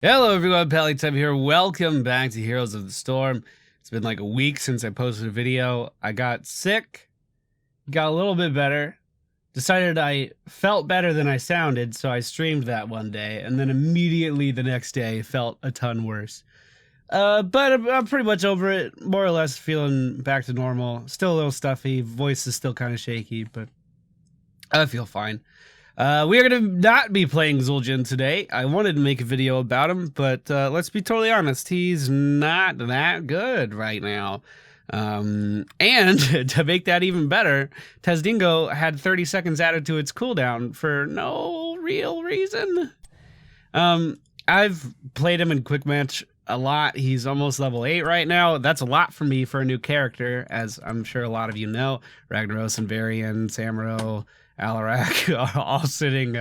Hello everyone, Time here. Welcome back to Heroes of the Storm. It's been like a week since I posted a video. I got sick, got a little bit better, decided I felt better than I sounded, so I streamed that one day, and then immediately the next day felt a ton worse. But I'm pretty much over it, more or less feeling back to normal. Still a little stuffy, voice is still kind of shaky, but I feel fine. We are going to not be playing Zul'jin today. I wanted to make a video about him, but let's be totally honest, he's not that good right now. And to make that even better, Tezdingo had 30 seconds added to its cooldown for no real reason. I've played him in quick match a lot. He's almost level 8 right now. That's a lot for me for a new character, as I'm sure a lot of you know. Ragnaros and Varian, Samuro, Alarak are all sitting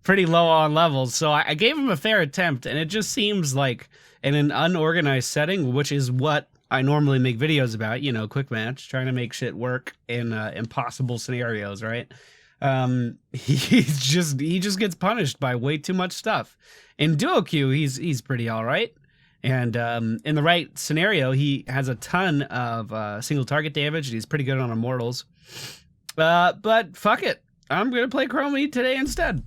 pretty low on levels. So I gave him a fair attempt, and it just seems like in an unorganized setting, which is what I normally make videos about, you know, quick match, trying to make shit work in impossible scenarios, right? He just gets punished by way too much stuff. In duo queue, he's pretty all right. And in the right scenario, he has a ton of single target damage. He's pretty good on immortals. But fuck it. I'm going to play Chromie today instead.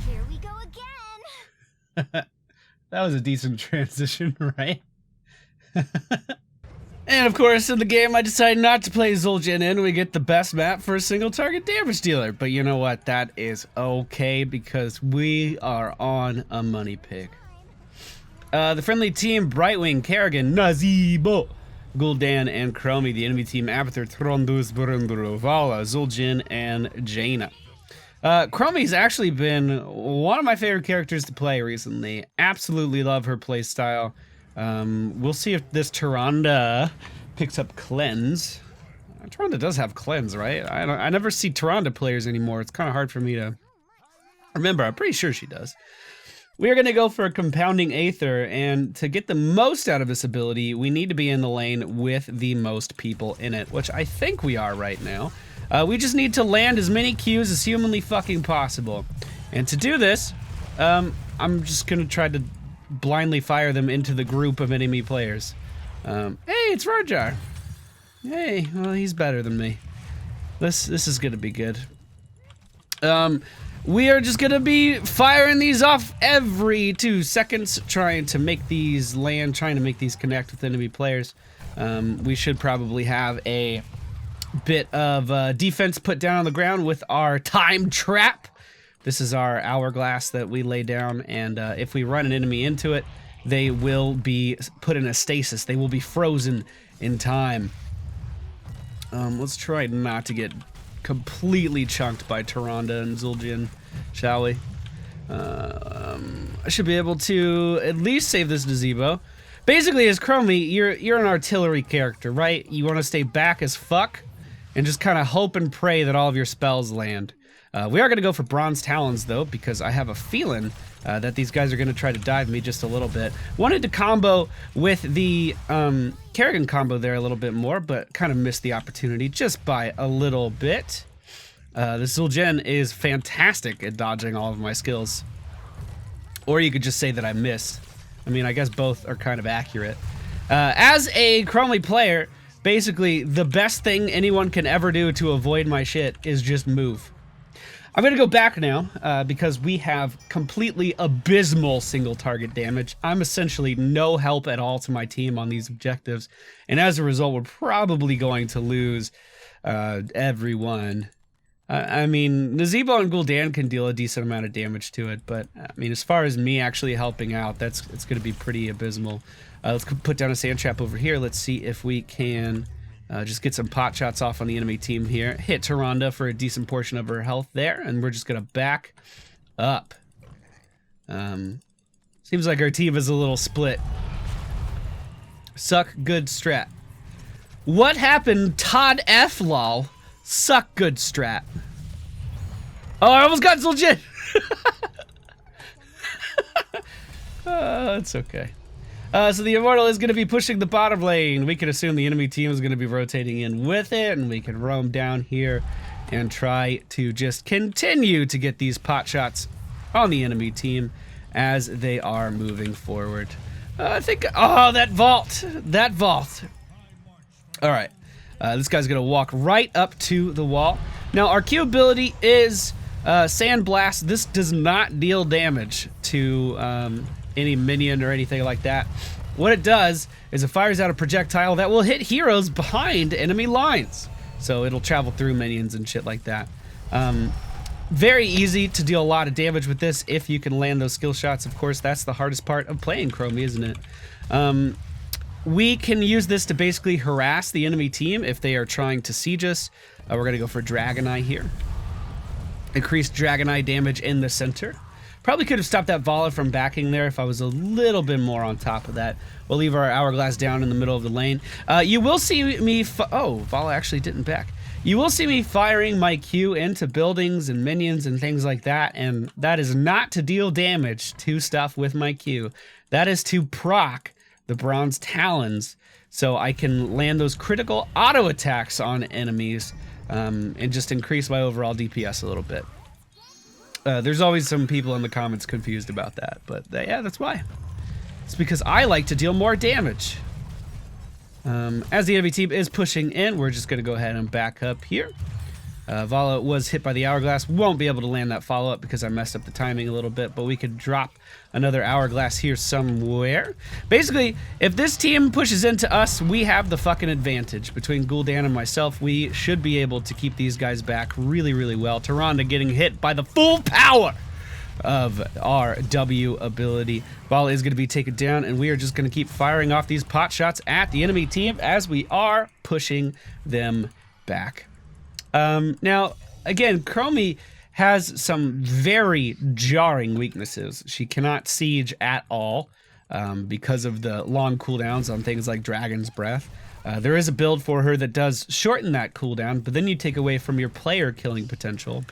Here we go again. That was a decent transition, right? And of course, in the game, I decided not to play Zul'jin in. We get the best map for a single target damage dealer. But you know what? That is okay because we are on a money pick. The friendly team, Brightwing, Kerrigan, Nazeebo, Gul'dan, and Chromie. The enemy team, Abathur, Trondus, Burunduru, Vala, Zul'jin, and Jaina. Chromie's actually been one of my favorite characters to play recently. Absolutely love her playstyle. We'll see if this Tyrande picks up Cleanse. Tyrande does have Cleanse, right? I never see Tyrande players anymore. It's kind of hard for me to remember. I'm pretty sure she does. We are going to go for a Compounding Aether, and to get the most out of this ability, we need to be in the lane with the most people in it, which I think we are right now. We just need to land as many Qs as humanly fucking possible. And to do this, I'm just going to try to blindly fire them into the group of enemy players. Hey, it's Rojar. Hey, well, he's better than me. This is going to be good. We are just gonna be firing these off every 2 seconds, trying to make these land, trying to make these connect with enemy players. We should probably have a bit of defense put down on the ground with our time trap. This is our hourglass that we lay down, and if we run an enemy into it, they will be put in a stasis. They will be frozen in time. Let's try not to get completely chunked by Tyrande and Zul'jin, shall we? I should be able to at least save this Nazeebo. Basically, as Chromie, you're an artillery character, right? You want to stay back as fuck and just kind of hope and pray that all of your spells land. We are going to go for Bronze Talons, though, because I have a feeling that these guys are going to try to dive me just a little bit. Wanted to combo with the Kerrigan combo there a little bit more, but kind of missed the opportunity just by a little bit. This Zul'jin is fantastic at dodging all of my skills. Or you could just say that I missed. I mean, I guess both are kind of accurate. As a Chromie player, basically, the best thing anyone can ever do to avoid my shit is just move. I'm going to go back now because we have completely abysmal single target damage. I'm essentially no help at all to my team on these objectives. And as a result, we're probably going to lose everyone. I mean, Nazeebo and Gul'dan can deal a decent amount of damage to it. But, I mean, as far as me actually helping out, it's going to be pretty abysmal. Let's put down a sand trap over here. Let's see if we can... just get some pot shots off on the enemy team here. Hit Tyrande for a decent portion of her health there, and we're just gonna back up. Seems like our team is a little split. Suck good strat. What happened, Todd F. lol? Suck good strat. Oh, I almost got Zul'jin! It's okay. So the Immortal is going to be pushing the bottom lane. We can assume the enemy team is going to be rotating in with it, and we can roam down here and try to just continue to get these pot shots on the enemy team as they are moving forward. I think, oh, that vault. All right, this guy's gonna walk right up to the wall. Now, our Q ability is Sand Blast. This does not deal damage to any minion or anything like that. What it does is it fires out a projectile that will hit heroes behind enemy lines. So it'll travel through minions and shit like that. Very easy to deal a lot of damage with this if you can land those skill shots. Of course, that's the hardest part of playing Chromie, isn't it? We can use this to basically harass the enemy team if they are trying to siege us. We're gonna go for Dragon Eye here. Increased Dragon Eye damage in the center. Probably could have stopped that Vala from backing there if I was a little bit more on top of that. We'll leave our Hourglass down in the middle of the lane. You will see me, oh, Vala actually didn't back. You will see me firing my Q into buildings and minions and things like that, and that is not to deal damage to stuff with my Q. That is to proc the Bronze Talons so I can land those critical auto attacks on enemies and just increase my overall DPS a little bit. There's always some people in the comments confused about that, but yeah, that's why. It's because I like to deal more damage. As the enemy team is pushing in, we're just going to go ahead and back up here. Vala was hit by the Hourglass. Won't be able to land that follow-up because I messed up the timing a little bit, but we could drop another Hourglass here somewhere. Basically, if this team pushes into us, we have the fucking advantage. Between Gul'dan and myself, we should be able to keep these guys back really, really well. Tyrande getting hit by the full power of our W ability. Vala is going to be taken down, and we are just going to keep firing off these pot shots at the enemy team as we are pushing them back. Now, again, Chromie has some very jarring weaknesses. She cannot siege at all because of the long cooldowns on things like Dragon's Breath. There is a build for her that does shorten that cooldown, but then you take away from your player killing potential.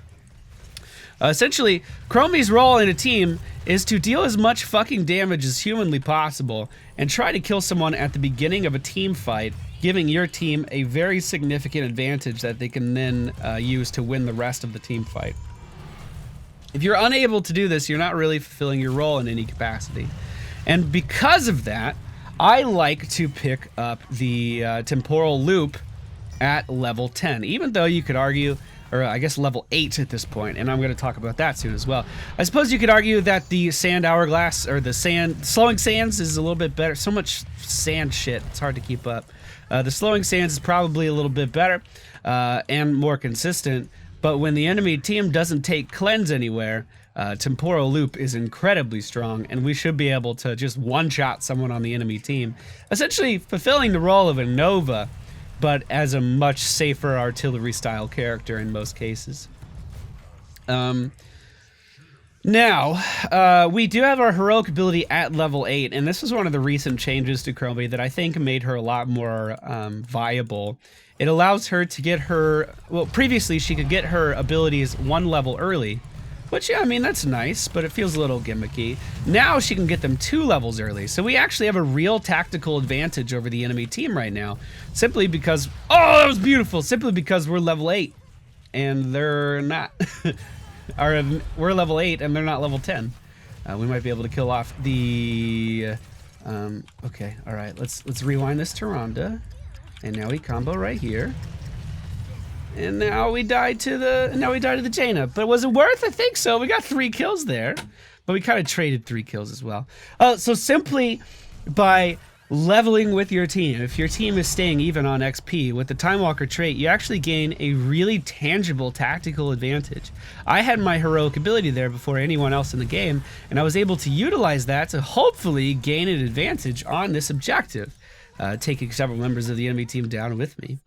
Essentially, Chromie's role in a team is to deal as much fucking damage as humanly possible and try to kill someone at the beginning of a team fight, giving your team a very significant advantage that they can then use to win the rest of the team fight. If you're unable to do this, you're not really fulfilling your role in any capacity. And because of that, I like to pick up the temporal loop at level 10, even though you could argue, or I guess level 8 at this point, and I'm going to talk about that soon as well. I suppose you could argue that the Sand Hourglass, or the Slowing Sands is a little bit better. So much sand shit, it's hard to keep up. The Slowing Sands is probably a little bit better and more consistent, but when the enemy team doesn't take Cleanse anywhere, Temporal Loop is incredibly strong, and we should be able to just one-shot someone on the enemy team, essentially fulfilling the role of a Nova, but as a much safer artillery-style character in most cases. Now, we do have our heroic ability at level 8, and this was one of the recent changes to Chromie that I think made her a lot more viable. It allows her to get her, well, previously she could get her abilities 1 level early, which, yeah, I mean, that's nice, but it feels a little gimmicky. Now she can get them 2 levels early, so we actually have a real tactical advantage over the enemy team right now, simply because, oh, that was beautiful, simply because we're level 8, and they're not. We're level 8 and they're not level 10. We might be able to kill off the okay, all right, let's rewind this Tyrande, and now we combo right here, and now we died to the Jaina. But was it worth? I think so. We got 3 kills there, but we kind of traded 3 kills as well. So simply by leveling with your team, if your team is staying even on XP, with the Time Walker trait, you actually gain a really tangible tactical advantage. I had my heroic ability there before anyone else in the game, and I was able to utilize that to hopefully gain an advantage on this objective, taking several members of the enemy team down with me.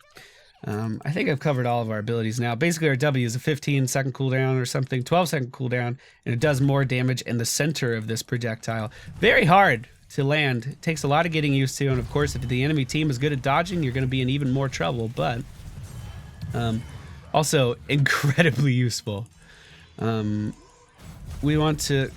I think I've covered all of our abilities now. Basically, our W is a 15-second cooldown or something, 12-second cooldown, and it does more damage in the center of this projectile. Very hard to land. It takes a lot of getting used to, and of course, if the enemy team is good at dodging, you're going to be in even more trouble, but also incredibly useful. We want to,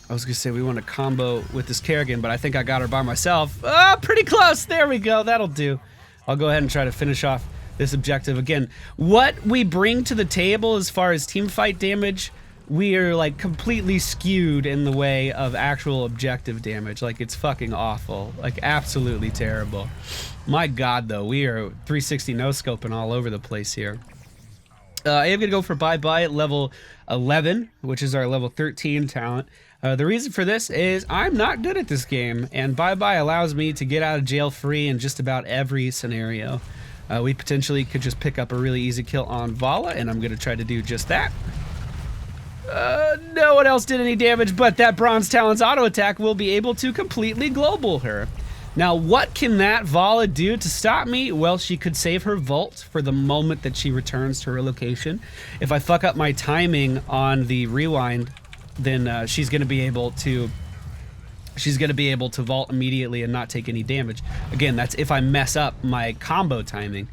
I was going to say we want to combo with this Kerrigan, but I think I got her by myself. Ah, pretty close. There we go. That'll do. I'll go ahead and try to finish off this objective. Again, what we bring to the table as far as team fight damage we are like completely skewed in the way of actual objective damage. Like it's fucking awful, like absolutely terrible. My God, though, we are 360 no scoping all over the place here. I am gonna go for Bye Bye at level 11, which is our level 13 talent. The reason for this is I'm not good at this game, and Bye Bye allows me to get out of jail free in just about every scenario. We potentially could just pick up a really easy kill on Vala, and I'm gonna try to do just that. No one else did any damage, but that Bronze Talon's auto attack will be able to completely global her. Now, what can that Vala do to stop me? Well, she could save her Vault for the moment that she returns to her location. If I fuck up my timing on the rewind, then she's gonna be able to vault immediately and not take any damage. Again, that's if I mess up my combo timing,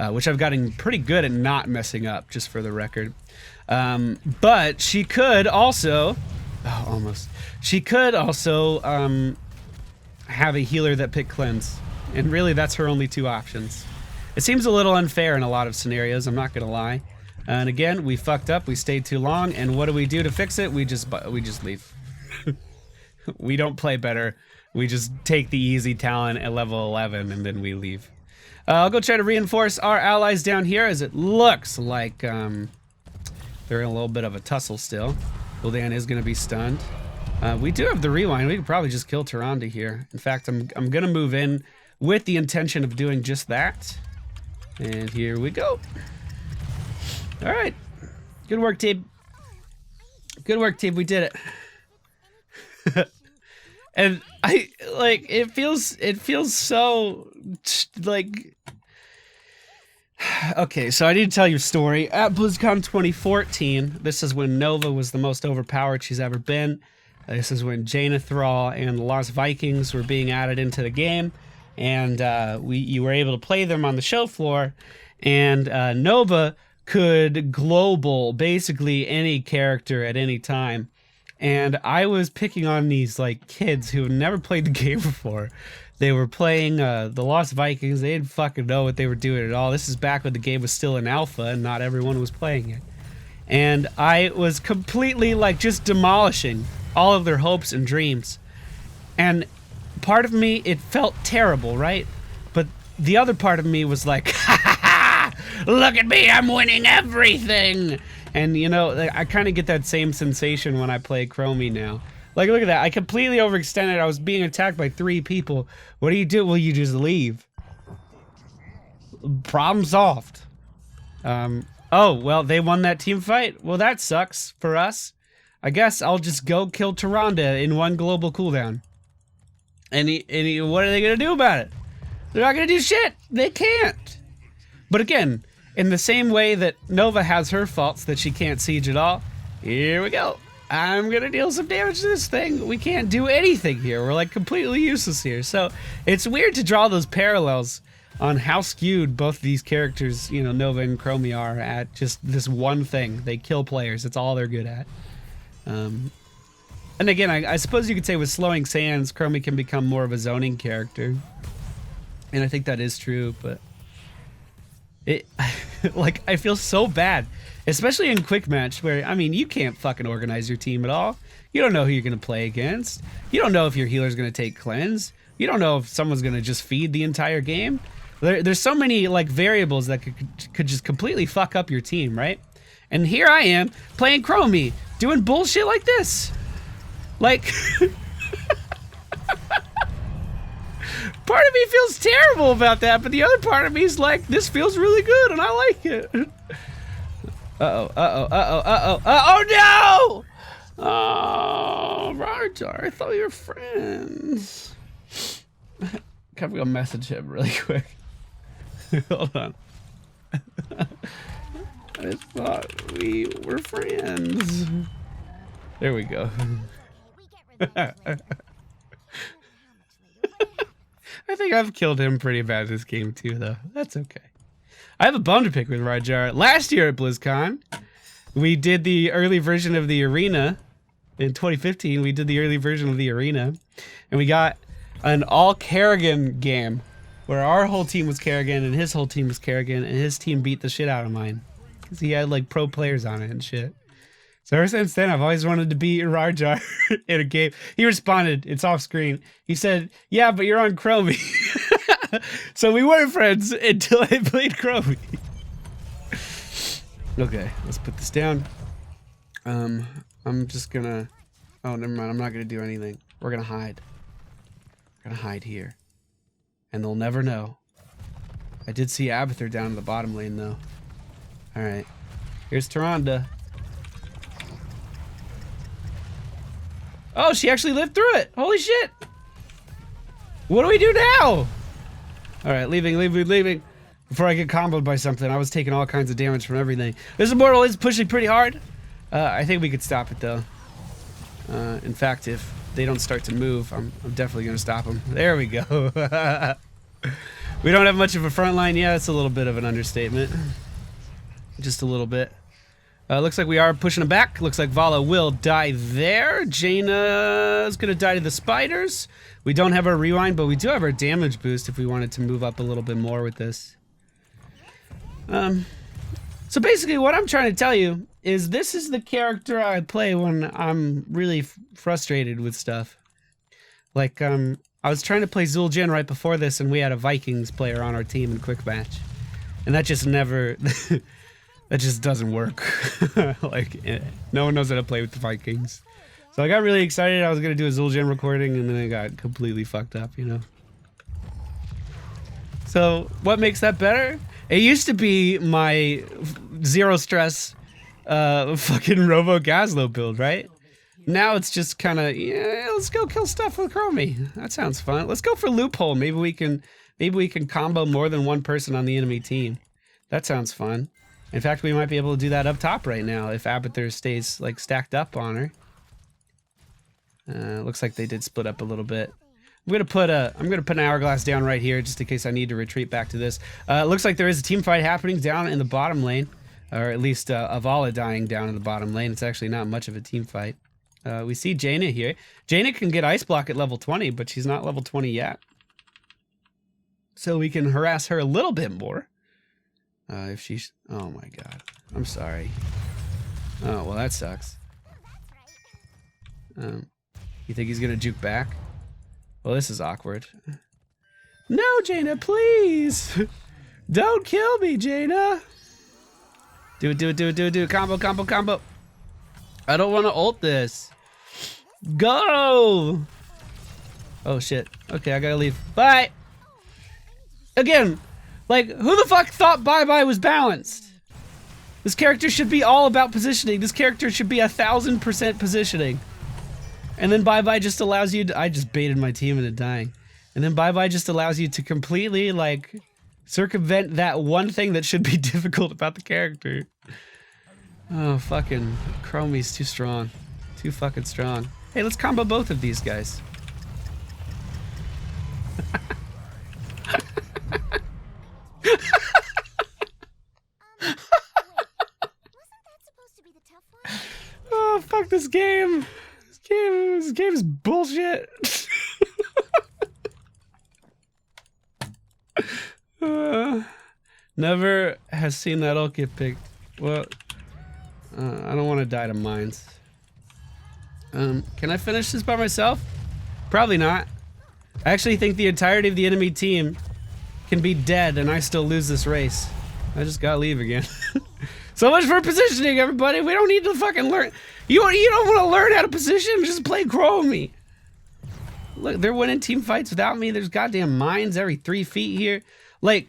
which I've gotten pretty good at not messing up, just for the record. But she could also, she could also have a healer that pick cleanse, and really that's her only two options. It seems a little unfair in a lot of scenarios, I'm not gonna lie. And again, we fucked up, we stayed too long, and what do we do to fix it? We just leave. We don't play better, we just take the easy talent at level 11 and then we leave. I'll go try to reinforce our allies down here, as it looks like they're in a little bit of a tussle still. Gul'dan is gonna be stunned. We do have the rewind. We could probably just kill Tyrande here. In fact, I'm gonna move in with the intention of doing just that. And here we go. All right, good work, team. Good work, team. We did it. And I like it feels so like. Okay, so I need to tell you a story. At BlizzCon 2014, this is when Nova was the most overpowered she's ever been. This is when Jaina Thrall and the Lost Vikings were being added into the game, and you were able to play them on the show floor, and Nova could global basically any character at any time. And I was picking on these like kids who had never played the game before. They were playing the Lost Vikings. They didn't fucking know what they were doing at all. This is back when the game was still in alpha and not everyone was playing it. And I was completely like just demolishing all of their hopes and dreams. And part of me, it felt terrible, right? But the other part of me was like, ha ha ha, look at me, I'm winning everything. And you know, I kind of get that same sensation when I play Chromie now. Like, look at that, I completely overextended. I was being attacked by 3 people. What do? Well, you just leave. Problem solved. Oh, well, they won that team fight? Well, that sucks for us. I guess I'll just go kill Tyrande in 1 global cooldown. And what are they gonna do about it? They're not gonna do shit. They can't. But again, in the same way that Nova has her faults that she can't siege at all, here we go. I'm gonna deal some damage to this thing. We can't do anything here. We're like completely useless here. So it's weird to draw those parallels on how skewed both these characters, you know, Nova and Chromie are at just this one thing. They kill players. It's all they're good at. And again, I suppose you could say with Slowing Sands, Chromie can become more of a zoning character. And I think that is true, but it, like, I feel so bad, especially in quick match where, I mean, you can't fucking organize your team at all. You don't know who you're going to play against. You don't know if your healer's going to take cleanse. You don't know if someone's going to just feed the entire game. There's so many like variables that could just completely fuck up your team, right? And here I am playing Chromie, doing bullshit like this. Like, part of me feels terrible about that, but the other part of me is like, this feels really good and I like it. Oh no! Oh, Roger, I thought we were friends. I'm gonna message him really quick. Hold on. I thought we were friends. There we go. I think I've killed him pretty bad this game too, though. That's okay. I have a bone to pick with Rajar. Last year at BlizzCon, we did the early version of the arena. In 2015, we did the early version of the arena, and we got an all Kerrigan game where our whole team was Kerrigan and his whole team was Kerrigan, and his team beat the shit out of mine because he had like pro players on it and shit. So ever since then, I've always wanted to be Rar Jar in a game. He responded, it's off screen. He said, yeah, but you're on Chromie. So we weren't friends until I played Chromie. Okay, let's put this down. I'm just gonna... Oh, never mind. I'm not gonna do anything. We're gonna hide. We're gonna hide here. And they'll never know. I did see Abathur down in the bottom lane, though. Alright. Here's Tyrande. Oh, she actually lived through it! Holy shit! What do we do now? Alright, leaving. Before I get comboed by something, I was taking all kinds of damage from everything. This Immortal is pushing pretty hard. I think we could stop it, though. In fact, if they don't start to move, I'm definitely going to stop them. There we go. We don't have much of a front line. Yeah, that's a little bit of an understatement. Just a little bit. Looks like we are pushing them back. Looks like Vala will die there. Jaina's going to die to the spiders. We don't have our rewind, but we do have our damage boost if we wanted to move up a little bit more with this. So basically what I'm trying to tell you is this is the character I play when I'm really frustrated with stuff. Like, I was trying to play Zul'jin right before this and we had a Vikings player on our team in quick match. And that just never, that just doesn't work. Like, no one knows how to play with the Vikings. So I got really excited I was going to do a Zul'jin recording and then I got completely fucked up, you know. So what makes that better? It used to be my zero stress fucking Robo Gazlo build, right? Now it's just kind of, yeah, let's go kill stuff with Chromie. That sounds fun. Let's go for loophole. Maybe we can combo more than one person on the enemy team. That sounds fun. In fact, we might be able to do that up top right now if Abathur stays like stacked up on her. Looks like they did split up a little bit. I'm gonna put an hourglass down right here just in case I need to retreat back to this. Looks like there is a team fight happening down in the bottom lane, or at least Avala dying down in the bottom lane. It's actually not much of a team fight. We see Jaina here. Jaina can get ice block at level 20, but she's not level 20 yet. So we can harass her a little bit more. If she's, oh my god, I'm sorry. Oh well, that sucks. You think he's gonna juke back? Well, this is awkward. No, Jaina, please! Don't kill me, Jaina! Do it. Combo. I don't want to ult this. Go! Oh, shit. Okay, I gotta leave. Bye! Again, like, who the fuck thought Bye-Bye was balanced? This character should be all about positioning. This character should be 1000% positioning. And then Bye-Bye just allows you to... I just baited my team into dying. And then Bye-Bye just allows you to completely, like, circumvent that one thing that should be difficult about the character. Oh, fucking Chromie's too strong. Too fucking strong. Hey, let's combo both of these guys. Wait, wasn't that supposed to be the tough one? Oh, fuck this game. This game is bullshit. Never has seen that ult get picked. Well, I don't want to die to mines. Can I finish this by myself? Probably not. I actually think the entirety of the enemy team can be dead and I still lose this race. I just gotta leave again. So much for positioning, everybody. We don't need to fucking learn. You don't want to learn how to position. Just play Chromie. Look, they're winning team fights without me. There's goddamn mines every 3 feet here. Like,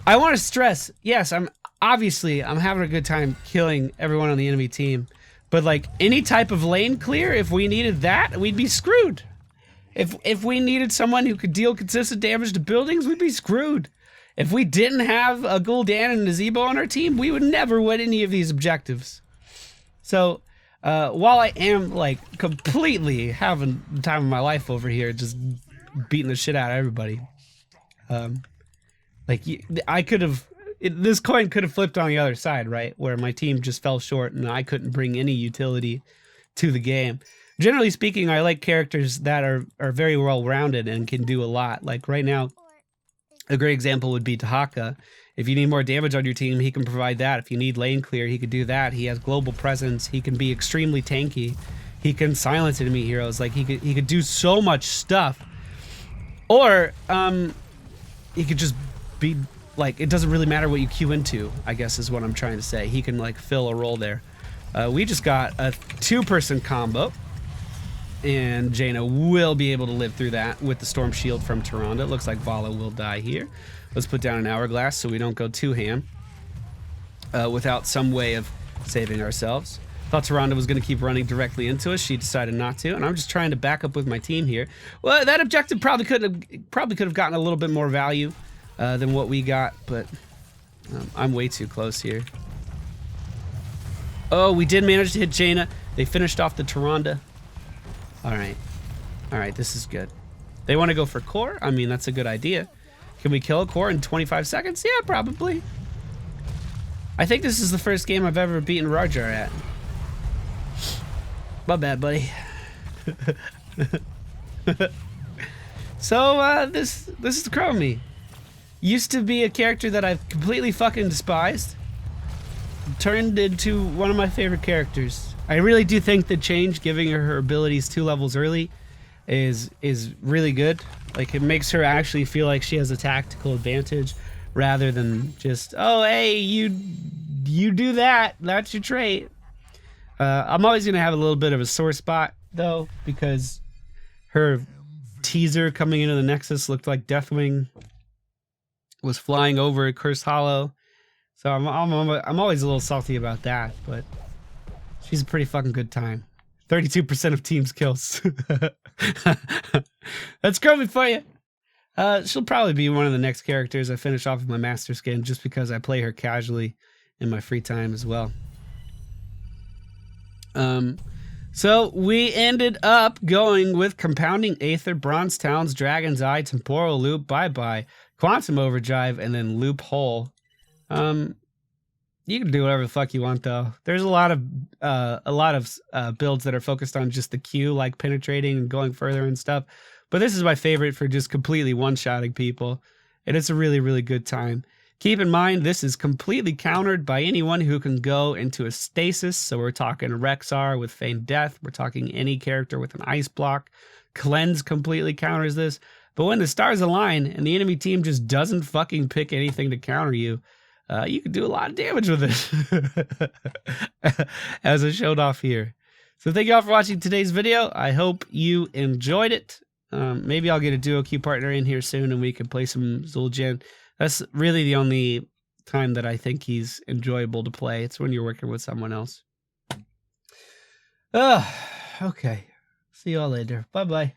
I want to stress. Yes, I'm having a good time killing everyone on the enemy team. But like any type of lane clear, if we needed that, we'd be screwed. If we needed someone who could deal consistent damage to buildings, we'd be screwed. If we didn't have a Gul'dan and a Zebo on our team, we would never win any of these objectives. So, while I am like completely having the time of my life over here, just beating the shit out of everybody, like I could have, this coin could have flipped on the other side, right? Where my team just fell short and I couldn't bring any utility to the game. Generally speaking, I like characters that are very well rounded and can do a lot. Like right now, A great example would be Tahaka. If you need more damage on your team, he can provide that. If you need lane clear, he could do that. He has global presence. He can be extremely tanky. He can silence enemy heroes. Like he could do so much stuff. Or he could just be like, it doesn't really matter what you queue into, I guess is what I'm trying to say. He can like fill a role there. We just got a 2-person combo, and Jaina will be able to live through that with the Storm Shield from Tyrande. It looks like Vala will die here. Let's put down an Hourglass so we don't go too ham without some way of saving ourselves. Thought Tyrande was going to keep running directly into us. She decided not to, and I'm just trying to back up with my team here. Well, that objective probably could have gotten a little bit more value than what we got, but I'm way too close here. Oh, we did manage to hit Jaina. They finished off the Tyrande. All right, this is good. They want to go for core. I mean, that's a good idea. Can we kill a core in 25 seconds? Yeah, probably. I think this is the first game I've ever beaten Rajar at. My bad, buddy. So, this is Chromie. Used to be a character that I've completely fucking despised. Turned into one of my favorite characters. I really do think the change, giving her abilities 2 levels early, is really good. Like, it makes her actually feel like she has a tactical advantage rather than just, oh, hey, you do that. That's your trait. I'm always going to have a little bit of a sore spot, though, because her teaser coming into the Nexus looked like Deathwing was flying over Cursed Hollow. So I'm always a little salty about that, but she's a pretty fucking good time. 32% of teams kills. That's Chromie for you. She'll probably be one of the next characters I finish off with my master skin, just because I play her casually in my free time as well. So we ended up going with Compounding Aether, Bronze Towns, Dragon's Eye, Temporal Loop, Bye-Bye, Quantum Overdrive, and then Loophole. You can do whatever the fuck you want, though. There's a lot of builds that are focused on just the Q, like penetrating and going further and stuff. But this is my favorite for just completely one-shotting people, and it's a really, really good time. Keep in mind, this is completely countered by anyone who can go into a stasis. So we're talking Rexar with Feigned Death. We're talking any character with an ice block. Cleanse completely counters this. But when the stars align and the enemy team just doesn't fucking pick anything to counter you, you can do a lot of damage with it, as I showed off here. So thank you all for watching today's video. I hope you enjoyed it. Maybe I'll get a duo queue partner in here soon and we can play some Zul'jin. That's really the only time that I think he's enjoyable to play. It's when you're working with someone else. Okay. See you all later. Bye-bye.